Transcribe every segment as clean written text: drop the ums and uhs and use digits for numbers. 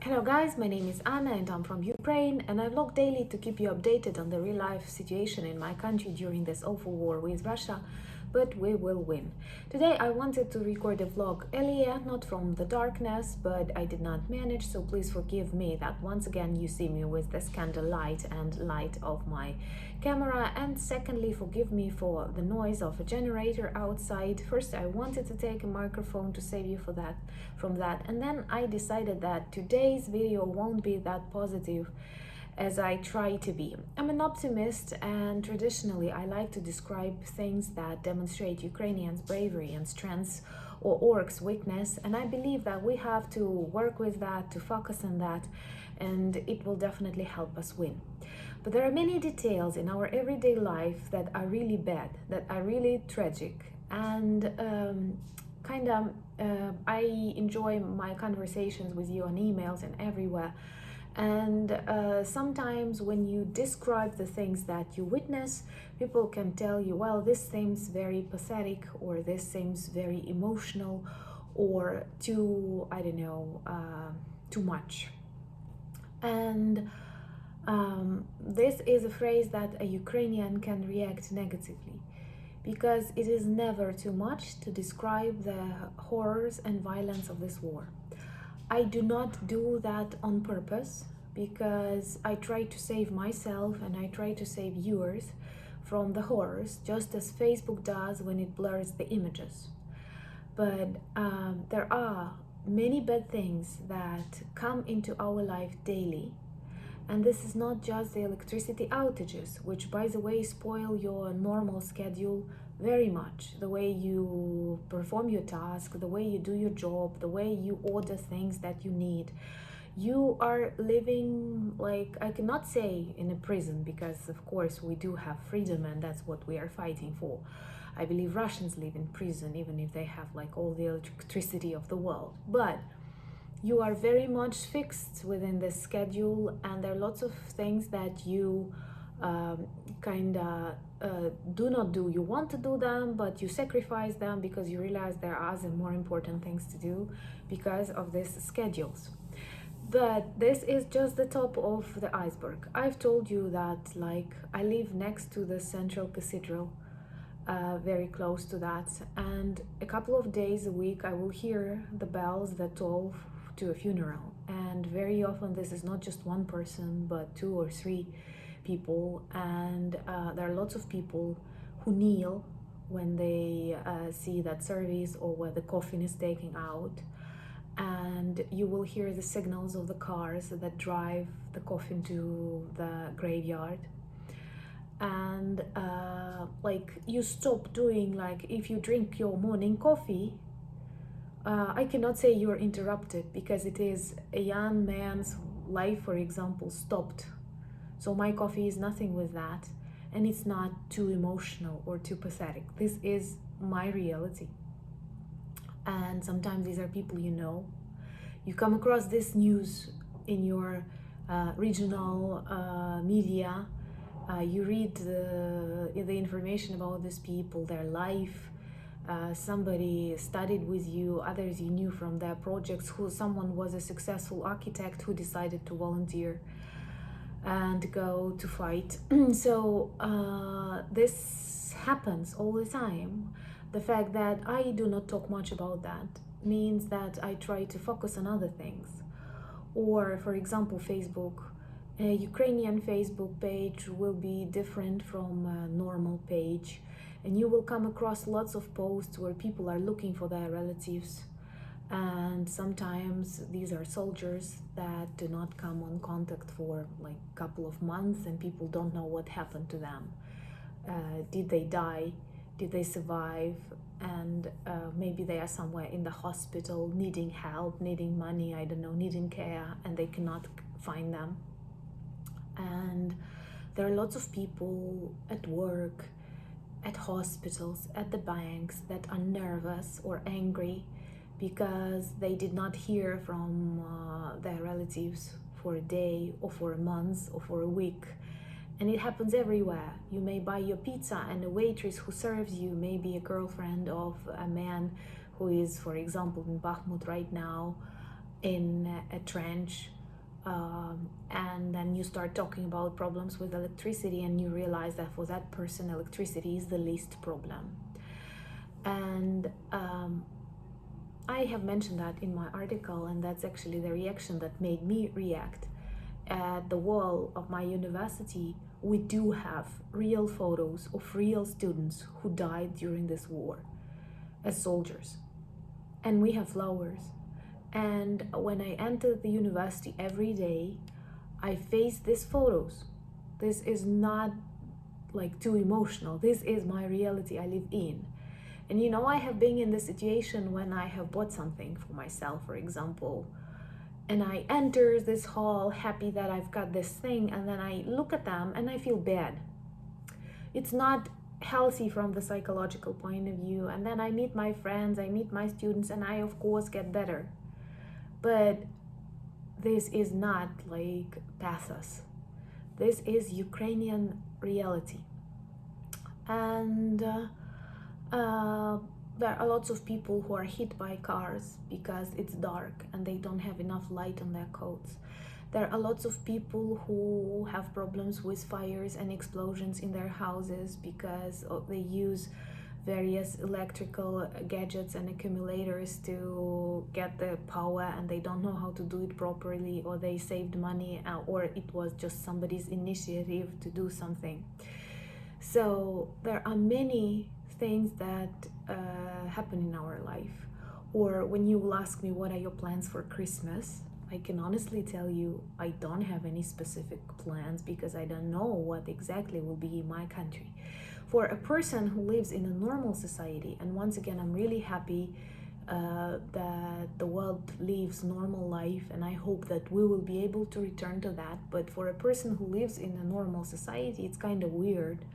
Hello guys, my name is Anna and I'm from Ukraine, and I vlog daily to keep you updated on the real life situation in my country during this awful war with Russia, but we will win. Today I wanted to record a vlog earlier, not from the darkness, but I did not manage, so please forgive me that once again you see me with this candle light and light of my camera, and secondly forgive me for the noise of a generator outside. First I wanted to take a microphone to save you from that, and then I decided that today's video won't be that positive as I try to be. I'm an optimist, and traditionally I like to describe things that demonstrate Ukrainians' bravery and strengths, or orcs' weakness, and I believe that we have to work with that, to focus on that, and it will definitely help us win. But there are many details in our everyday life that are really bad, that are really tragic, and I enjoy my conversations with you on emails and everywhere. And sometimes when you describe the things that you witness, people can tell you, well, this seems very pathetic, or this seems very emotional, or too, I don't know, too much. And this is a phrase that a Ukrainian can react negatively, because it is never too much to describe the horrors and violence of this war. I do not do that on purpose, because I try to save myself and I try to save viewers from the horrors, just as Facebook does when it blurs the images. But there are many bad things that come into our life daily. And this is not just the electricity outages, which, by the way, spoil your normal schedule very much. The way you perform your task, the way you do your job, the way you order things that you need. You are living, like, I cannot say in a prison, because of course we do have freedom and that's what we are fighting for. I believe Russians live in prison even if they have like all the electricity of the world. But you are very much fixed within this schedule, and there are lots of things that you do not do. You want to do them, but you sacrifice them because you realize there are other more important things to do because of these schedules. But this is just the top of the iceberg. I've told you that, like, I live next to the central cathedral, very close to that, and a couple of days a week I will hear the bells that toll to a funeral. And very often this is not just one person, but 2 or 3 people, and there are lots of people who kneel when they see that service or where the coffin is taken out. And you will hear the signals of the cars that drive the coffin to the graveyard. And like, you stop doing, like, if you drink your morning coffee, I cannot say you're interrupted, because it is a young man's life, for example, stopped. So my coffee is nothing with that, and it's not too emotional or too pathetic. This is my reality. And sometimes these are people you know. You come across this news in your regional media. You read the information about these people, their life. Somebody studied with you, others you knew from their projects, someone was a successful architect who decided to volunteer and go to fight. So this happens all the time. The fact that I do not talk much about that means that I try to focus on other things. Or, for example, Facebook. A Ukrainian Facebook page will be different from a normal page, and you will come across lots of posts where people are looking for their relatives, and sometimes these are soldiers that do not come on contact for like a couple of months, and people don't know what happened to them. Did they die? Did they survive? And maybe they are somewhere in the hospital needing help, needing money, I don't know, needing care, and they cannot find them. And there are lots of people at work, at hospitals, at the banks, that are nervous or angry because they did not hear from their relatives for a day or for a month or for a week. And it happens everywhere. You may buy your pizza and a waitress who serves you may be a girlfriend of a man who is, for example, in Bakhmut right now, in a trench, and then you start talking about problems with electricity, and you realize that for that person electricity is the least problem. And I have mentioned that in my article, and that's actually the reaction that made me react. At the wall of my university, we do have real photos of real students who died during this war as soldiers, and we have flowers. And when I enter the university every day, I face these photos. This is not like too emotional. This is my reality I live in. And you know, I have been in the situation when I have bought something for myself, for example, and I enter this hall happy that I've got this thing, and then I look at them and I feel bad. It's not healthy from the psychological point of view. And then I meet my friends, I meet my students, and I of course get better. But this is not like pathos. This is Ukrainian reality. And there are lots of people who are hit by cars because it's dark and they don't have enough light on their coats. There are lots of people who have problems with fires and explosions in their houses because they use various electrical gadgets and accumulators to get the power, and they don't know how to do it properly, or they saved money, or it was just somebody's initiative to do something. So there are many things that happen in our life. Or when you will ask me, what are your plans for Christmas? I can honestly tell you I don't have any specific plans because I don't know what exactly will be in my country. For a person who lives in a normal society, and once again, I'm really happy that the world lives normal life, and I hope that we will be able to return to that. But for a person who lives in a normal society, it's kind of weird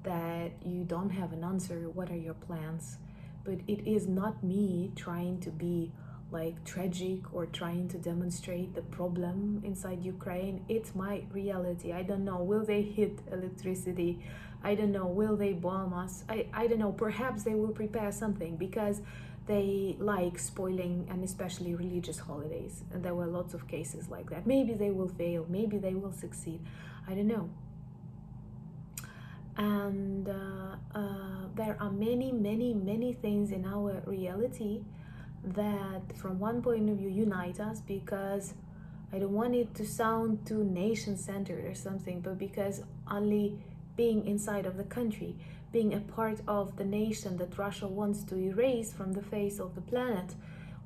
that you don't have an answer. What are your plans? But it is not me trying to be like tragic or trying to demonstrate the problem inside Ukraine. It's my reality. I don't know, will they hit electricity? I don't know, will they bomb us? I don't know, perhaps they will prepare something because they like spoiling, and especially religious holidays. And there were lots of cases like that. Maybe they will fail, maybe they will succeed. I don't know. And there are many things in our reality that from one point of view unite us, because I don't want it to sound too nation-centered or something, but because only being inside of the country, being a part of the nation that Russia wants to erase from the face of the planet,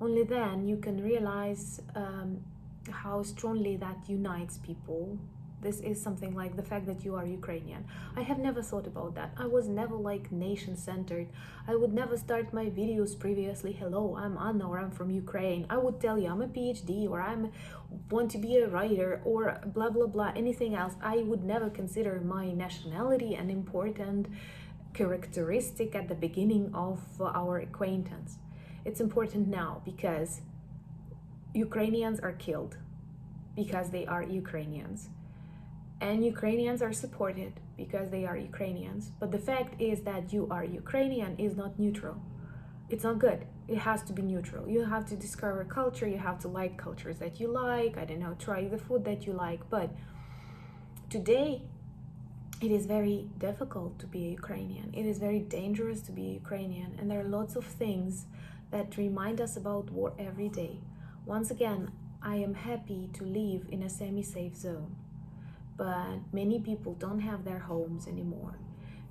only then you can realize how strongly that unites people. This is something like the fact that you are Ukrainian. I have never thought about that. I was never like nation-centered. I would never start my videos previously, hello, I'm Anna, or I'm from Ukraine. I would tell you I'm a PhD, or I want to be a writer, or blah blah blah, anything else. I would never consider my nationality an important characteristic at the beginning of our acquaintance. It's important now because Ukrainians are killed because they are Ukrainians. And Ukrainians are supported because they are Ukrainians. But the fact is that you are Ukrainian is not neutral. It's not good. It has to be neutral. You have to discover culture. You have to like cultures that you like. I don't know, try the food that you like. But today, it is very difficult to be a Ukrainian. It is very dangerous to be a Ukrainian. And there are lots of things that remind us about war every day. Once again, I am happy to live in a semi-safe zone. But many people don't have their homes anymore.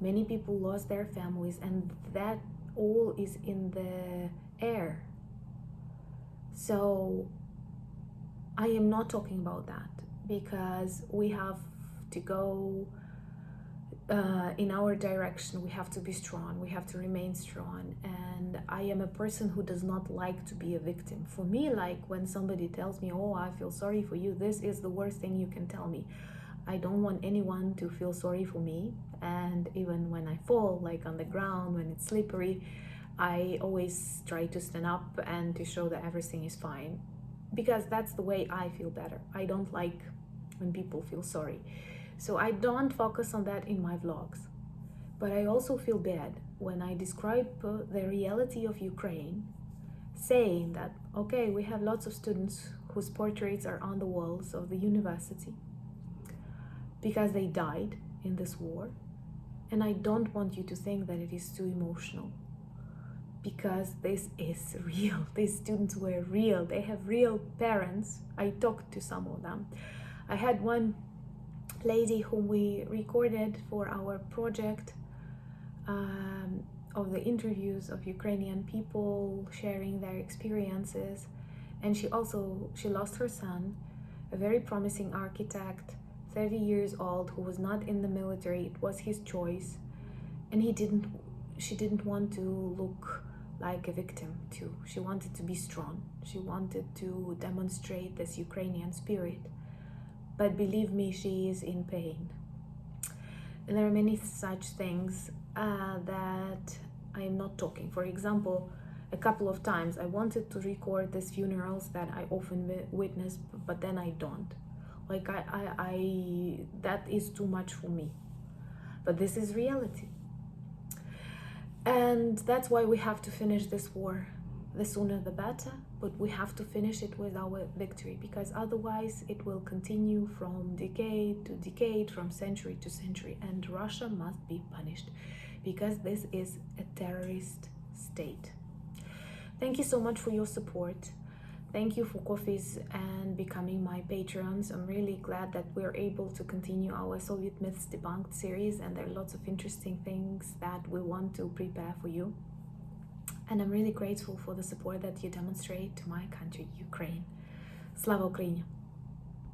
Many people lost their families, and that all is in the air. So I am not talking about that because we have to go in our direction. We have to be strong. We have to remain strong. And I am a person who does not like to be a victim. For me, like when somebody tells me, oh, I feel sorry for you, this is the worst thing you can tell me. I don't want anyone to feel sorry for me. And even when I fall, like on the ground, when it's slippery, I always try to stand up and to show that everything is fine, because that's the way I feel better. I don't like when people feel sorry. So I don't focus on that in my vlogs. But I also feel bad when I describe the reality of Ukraine saying that, okay, we have lots of students whose portraits are on the walls of the university because they died in this war. And I don't want you to think that it is too emotional, because this is real. These students were real. They have real parents. I talked to some of them. I had one lady whom we recorded for our project of the interviews of Ukrainian people sharing their experiences, and she lost her son, a very promising architect, 30 years old, who was not in the military. It was his choice, and she didn't want to look like a victim too. She wanted to be strong. She wanted to demonstrate this Ukrainian spirit. But believe me, she is in pain. And there are many such things that I am not talking. For example, a couple of times I wanted to record these funerals that I often witness, but then I don't. Like I that is too much for me. But this is reality. And that's why we have to finish this war. The sooner the better, but we have to finish it with our victory, because otherwise it will continue from decade to decade, from century to century, and Russia must be punished, because this is a terrorist state. Thank you so much for your support. Thank you for coffees and becoming my patrons. I'm really glad that we're able to continue our Soviet Myths Debunked series, and there are lots of interesting things that we want to prepare for you. And I'm really grateful for the support that you demonstrate to my country, Ukraine. Slava Ukraini!